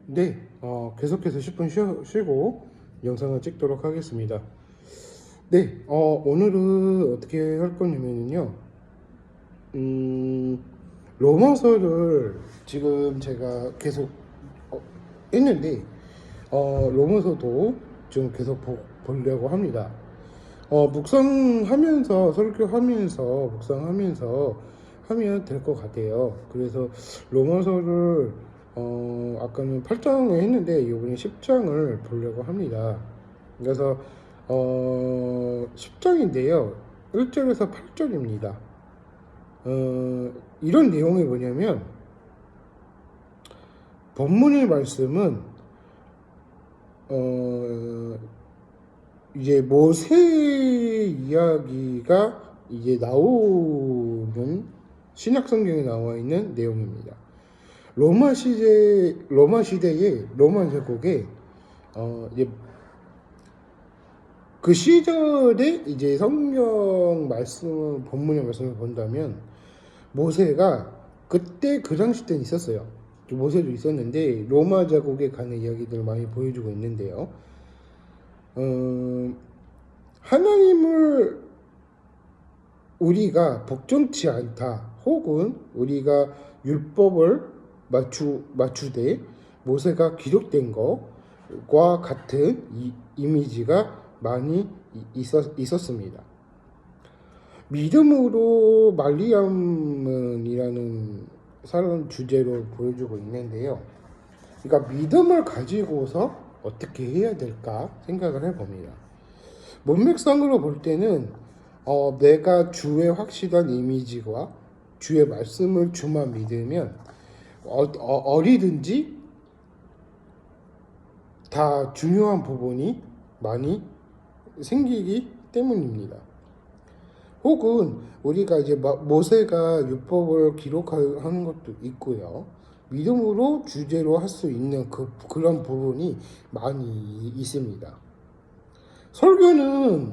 네, 계속해서 10분 쉬고 영상을 찍도록 하겠습니다. 네, 오늘은 어떻게 할 거냐면요. 로마서를 지금 제가 계속 했는데, 로마서도 좀 계속 보려고 합니다. 묵상하면서, 설교하면서, 묵상하면서 하면 될 것 같아요. 그래서 로마서를, 아까는 8장을 했는데, 이번에 10장을 보려고 합니다. 그래서, 10장인데요. 1절에서 8절입니다. 이런 내용이 뭐냐면, 본문의 말씀은, 이제 모세 이야기가 이제 나오는 신약 성경에 나와 있는 내용입니다. 로마 시대의 로마 제국에 이제 그 시절에 이제 성경 말씀 본문의 말씀을 본다면 모세가 그때 그 당시 때는 있었어요. 모세도 있었는데 로마 제국에 관한 이야기들을 많이 보여주고 있는데요. 하나님을 우리가 복종치 않다, 혹은 우리가 율법을 맞추되 모세가 기록된 것과 같은 이미지가 많이 있었습니다. 믿음으로 말리암이라는 사람 주제로 보여주고 있는데요. 그러니까 믿음을 가지고서 어떻게 해야 될까 생각을 해봅니다. 문맥상으로 볼 때는 내가 주의 확실한 이미지와 주의 말씀을 주만 믿으면 어디든지 다 중요한 부분이 많이 생기기 때문입니다. 혹은 우리가 이제 모세가 율법을 기록하는 것도 있고요. 믿음으로 주제로 할 수 있는 그런 부분이 많이 있습니다. 설교는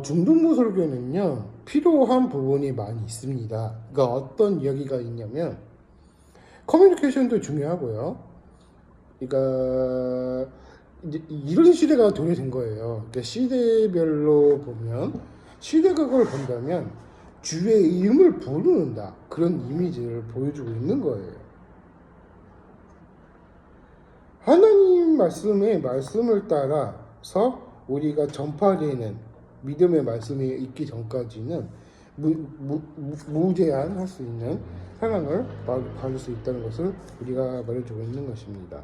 중등부 설교는요, 필요한 부분이 많이 있습니다. 그러니까 어떤 이야기가 있냐면 커뮤니케이션도 중요하고요. 그러니까 이제 이런 시대가 도래된 거예요. 그러니까 시대별로 보면, 시대각을 본다면 주의 이름을 부르는다, 그런 이미지를 보여주고 있는 거예요. 하나님 말씀을 따라서 우리가 전파되는 믿음의 말씀이 있기 전까지는 무제한 할 수 있는 사랑을 받을 수 있다는 것을 우리가 말해주고 있는 것입니다.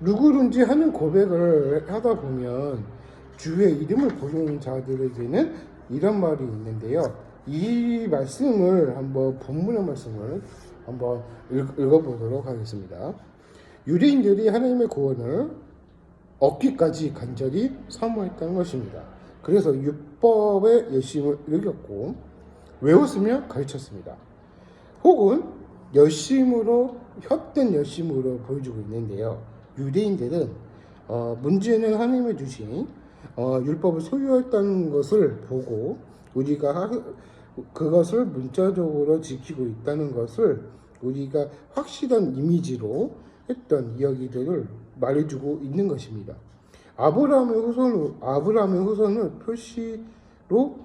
누구든지 하는 고백을 하다 보면 주의 이름을 부르는 자들에게는 이런 말이 있는데요. 이 말씀을 본문의 말씀을 한번 읽어보도록 하겠습니다. 유대인들이 하나님의 구원을 얻기까지 간절히 사모했다는 것입니다. 그래서 율법의 열심을 읽었고 외웠으며 가르쳤습니다. 혹은 헛된 열심으로 보여주고 있는데요. 유대인들은 문제는 하나님의 주신 율법을 소유했다는 것을 보고 우리가 그것을 문자적으로 지키고 있다는 것을 우리가 확실한 이미지로 했던 이야기들을 말해주고 있는 것입니다. 아브라함의 후손을 표시로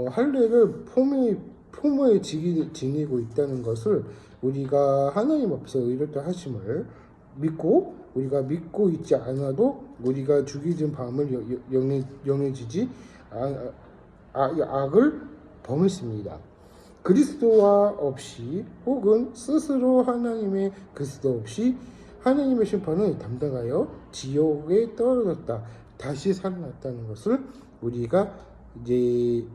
할례를 포모에 지니고 있다는 것을 우리가 하나님 앞에서 의롭다 하심을 믿고, 우리가 믿고 있지 않아도 우리가 죽이진 밤을 영해지지 악을 범했습니다. 그리스도와 없이, 혹은 스스로 하나님의 그리스도 없이 하나님의 심판을 담당하여 지옥에 떨어졌다, 다시 살아났다는 것을 우리가 이제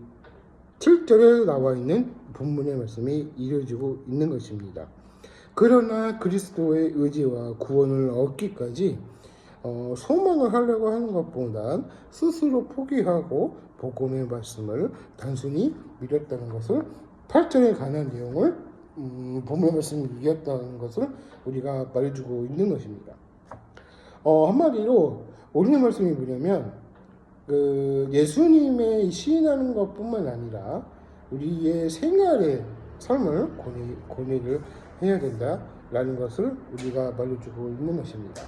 7절에 나와 있는 본문의 말씀이 이루어지고 있는 것입니다. 그러나 그리스도의 의지와 구원을 얻기까지 소망을 하려고 하는 것보단 스스로 포기하고 복음의 말씀을 단순히 믿었다는 것을, 8절에 관한 내용을 본문의 말씀을 이겼다는 것을 우리가 말해주고 있는 것입니다. 한마디로 오늘의 말씀이 뭐냐면, 예수님의 시인하는 것뿐만 아니라 우리의 생활의 삶을 권해를 해야 된다, 라는 것을 우리가 말해주고 있는 것입니다.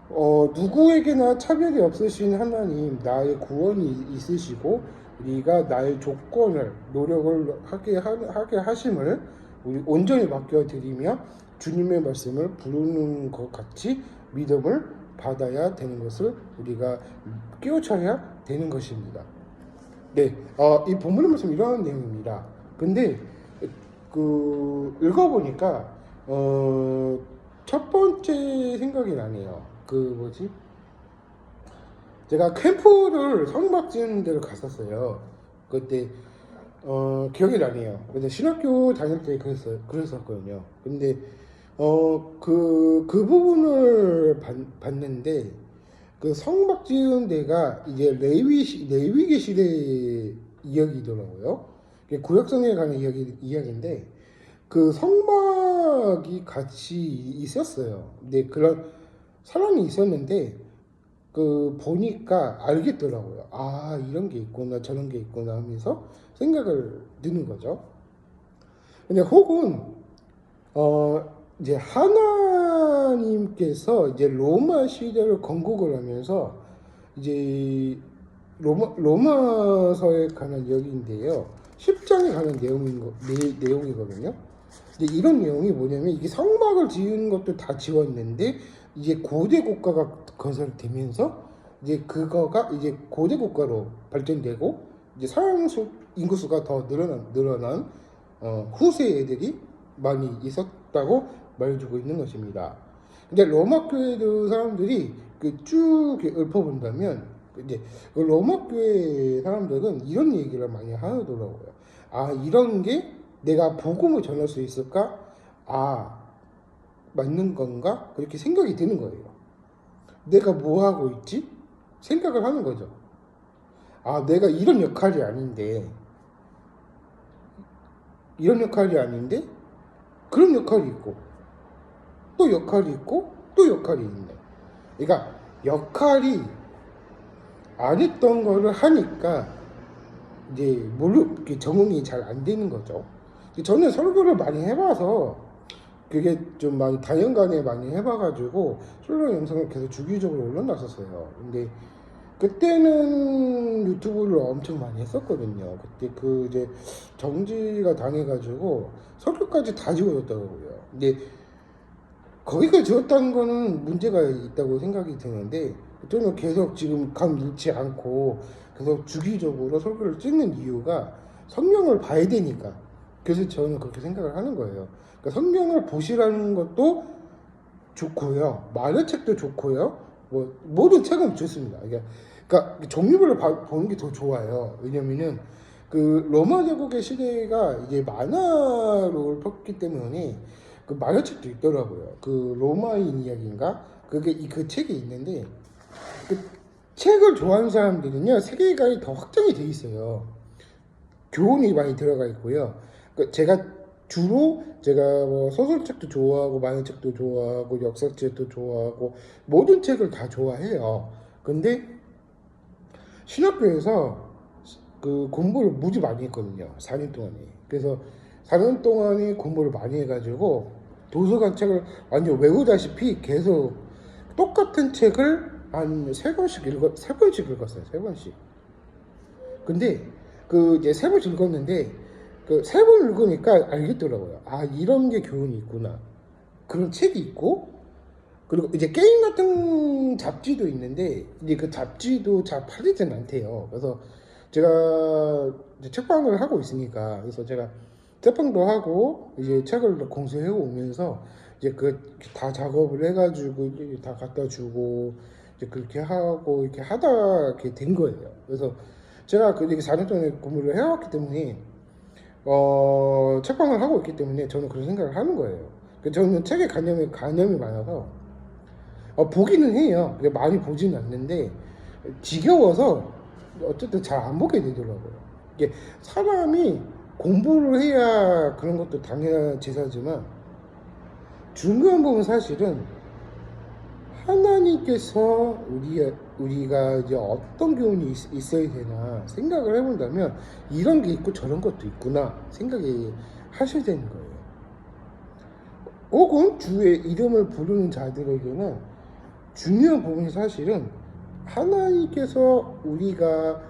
누구에게나 차별이 없으신 하나님, 나의 구원이 있으시고 우리가 나의 조건을 노력을 하게 하심을 우리 온전히 맡겨드리며 주님의 말씀을 부르는 것 같이 믿음을 받아야 되는 것을 우리가 깨우쳐야 되는 것입니다. 네, 이 본문의 말씀 이런 내용입니다. 근데 읽어보니까 첫 번째 생각이 나네요. 제가 캠프를 성막 지는 데를 갔었어요. 그때 기억이 나네요. 근데 신학교 다닐 때 그랬었거든요. 근데 그 부분을 봤는데 그 성막 지은 데가 이제 레위기 시대 이야기더라고요. 구약성에 관한 이야기인데 그 성막이 같이 있었어요. 근데 그런 사람이 있었는데 보니까 알겠더라고요. 아, 이런 게 있구나, 저런 게 있구나 하면서 생각을 드는 거죠. 근데 혹은 이제 하나님께서 이제 로마 시대를 건국을 하면서 이제 로마서에 관한 이야기인데요. 10장에 관한 내용이거든요. 근데 이런 내용이 뭐냐면 이게 성막을 지은 것도 다 지웠는데 이제 고대 국가가 건설되면서 이제 그거가 이제 고대 국가로 발전되고 이제 인구수가 더 늘어난 후세 애들이 많이 있었다고 말해주고 있는 것입니다. 근데 로마 교회 사람들이 쭉 읊어본다면 이제 로마 교회 사람들은 이런 얘기를 많이 하더라고요. 아, 이런 게 내가 복음을 전할 수 있을까? 아, 맞는 건가? 그렇게 생각이 드는 거예요. 내가 뭐 하고 있지? 생각을 하는 거죠. 아, 내가 이런 역할이 아닌데 그런 역할이 있고 또 역할이 있고 또 역할이 있네. 그러니까 역할이 안 했던 거를 하니까 이제 적응이 잘 안 되는 거죠. 저는 설교를 많이 해봐서 그게 좀 많이 다년간에 많이 해봐가지고 설교 영상을 계속 주기적으로 올려놨었어요. 근데 그때는 유튜브를 엄청 많이 했었거든요. 그때 이제 정지가 당해가지고 설교까지 다 지워졌더라고요. 근데 거기까지 지웠다는 거는 문제가 있다고 생각이 드는데 저는 계속 지금 감 잃지 않고 계속 주기적으로 설교를 찍는 이유가 성경을 봐야 되니까. 그래서 저는 그렇게 생각을 하는 거예요. 그러니까 성경을 보시라는 것도 좋고요, 만화책도 좋고요, 모든 책은 좋습니다. 그러니까 종류별로 보는 게 더 좋아요. 왜냐면은 로마 제국의 시대가 이제 만화로 폈기 때문에 만화책도 있더라고요. 로마인 이야기인가? 그 책이 있는데 그 책을 좋아하는 사람들은요, 세계관이 더 확장이 돼 있어요. 교훈이 많이 들어가 있고요. 제가 소설책도 좋아하고 만화책도 좋아하고 역사책도 좋아하고 모든 책을 다 좋아해요. 근데 신학교에서 공부를 무지 많이 했거든요. 4년 동안에. 그래서 4년 동안에 공부를 많이 해가지고 도서관 책을 완전 외우다시피 계속 똑같은 책을 한 3번씩 읽었어요. 3번씩. 근데 이제 3번 읽었는데 3번 읽으니까 알겠더라고요. 아, 이런 게 교훈이 있구나. 그런 책이 있고, 그리고 이제 게임 같은 잡지도 있는데 이제 그 잡지도 잘 팔리진 않대요. 그래서 제가 이제 책방을 하고 있으니까, 그래서 제가 책방도 하고 이제 책을 공수해 오면서 이제 다 작업을 해가지고 이제 다 갖다 주고 이제 그렇게 하고 이렇게 하다 이렇게 된 거예요. 그래서 제가 이게 4년 동안 공부를 해왔기 때문에 책방을 하고 있기 때문에 저는 그런 생각을 하는 거예요. 저는 책에 관념이 많아서 보기는 해요. 많이 보지는 않는데 지겨워서 어쨌든 잘 안 보게 되더라고요. 이게 사람이 공부를 해야 그런 것도 당연한 제사지만 중요한 부분 사실은 하나님께서 우리가 이제 어떤 교훈이 있어야 되나 생각을 해본다면 이런 게 있고 저런 것도 있구나 생각이 하셔야 되는 거예요. 혹은 주의 이름을 부르는 자들에게는 중요한 부분이 사실은 하나님께서 우리가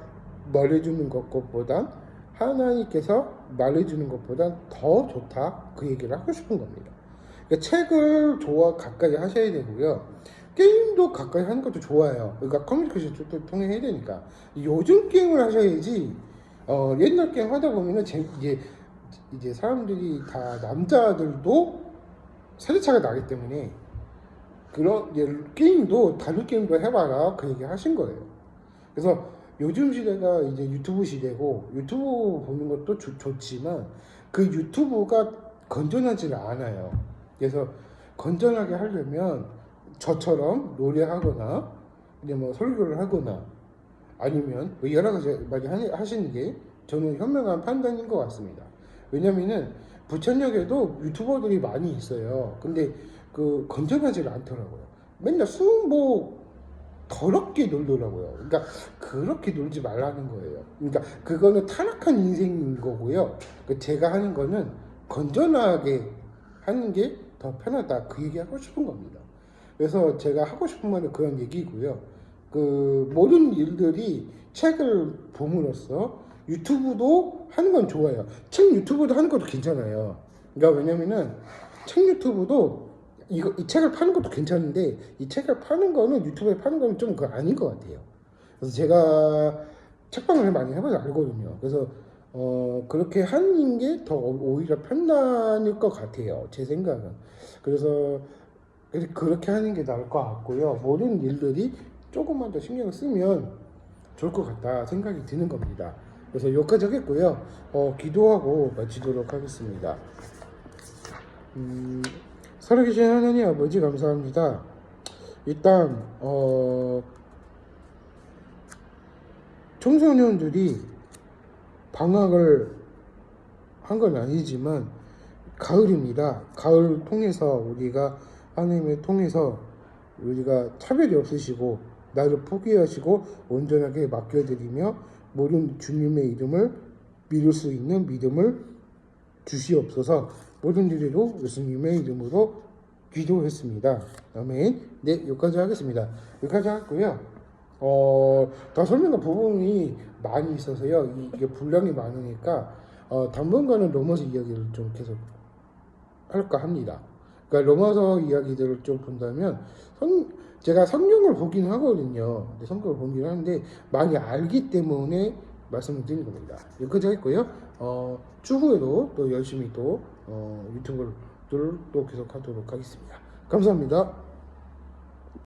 말해주는 것보다 하나님께서 말해주는 것보다 더 좋다, 그 얘기를 하고 싶은 겁니다. 그러니까 책을 가까이 하셔야 되고요. 게임도 가까이 하는 것도 좋아요. 그러니까 커뮤니케이션도 통해 해야 되니까. 요즘 게임을 하셔야지. 옛날 게임 하다 보면은 이제 사람들이 다 남자들도 세대차가 나기 때문에 그런 게임도 다른 게임도 해봐라, 그 얘기 하신 거예요. 그래서 요즘 시대가 이제 유튜브 시대고 유튜브 보는 것도 좋지만 그 유튜브가 건전하지는 않아요. 그래서 건전하게 하려면 저처럼 노래하거나 이제 뭐 설교를 하거나 아니면 뭐 여러 가지 많이 하시는 게 저는 현명한 판단인 것 같습니다. 왜냐면은 부천역에도 유튜버들이 많이 있어요. 근데 그 건전하지가 않더라고요. 맨날 더럽게 놀더라고요. 그러니까 그렇게 놀지 말라는 거예요. 그러니까 그거는 타락한 인생인 거고요. 제가 하는 거는 건전하게 하는 게 더 편하다, 그 얘기 하고 싶은 겁니다. 그래서 제가 하고 싶은 말은 그런 얘기고요. 그 모든 일들이 책을 봄으로써 유튜브도 하는 건 좋아요. 책 유튜브도 하는 것도 괜찮아요. 그러니까 왜냐면은 책 유튜브도 이 책을 파는 것도 괜찮은데 이 책을 파는 거는 유튜브에 파는 거는 좀 그거 아닌 것 같아요. 그래서 제가 책방을 많이 해봐서 알거든요. 그래서 그렇게 하는 게 더 오히려 편안할 것 같아요. 제 생각은. 그래서 그렇게 하는 게 나을 것 같고요. 모든 일들이 조금만 더 신경을 쓰면 좋을 것 같다 생각이 드는 겁니다. 그래서 여기까지 하겠고요. 기도하고 마치도록 하겠습니다. 살아계신 하나님 아버지, 감사합니다. 일단 청소년들이 방학을 한 건 아니지만 가을입니다. 가을 통해서 우리가 하나님을 통해서 우리가 차별이 없으시고 나를 포기하시고 온전하게 맡겨드리며 모든 주님의 이름을 믿을 수 있는 믿음을 주시옵소서. 모든 일에도 예수님의 이름으로 기도했습니다. 아멘. 네, 여기까지 하겠습니다. 여기까지 하고요. 더 설명할 부분이 많이 있어서요. 이게 분량이 많으니까 당분간은 로마서 이야기를 좀 계속 할까 합니다. 그러니까 로마서 이야기들을 좀 본다면 제가 성경을 보긴 하거든요. 성경을 보긴 하는데 많이 알기 때문에 말씀을 드리는 겁니다. 여기까지 하겠고요. 추후에도 또 열심히 또 유튜브를 또 계속 하도록 하겠습니다. 감사합니다.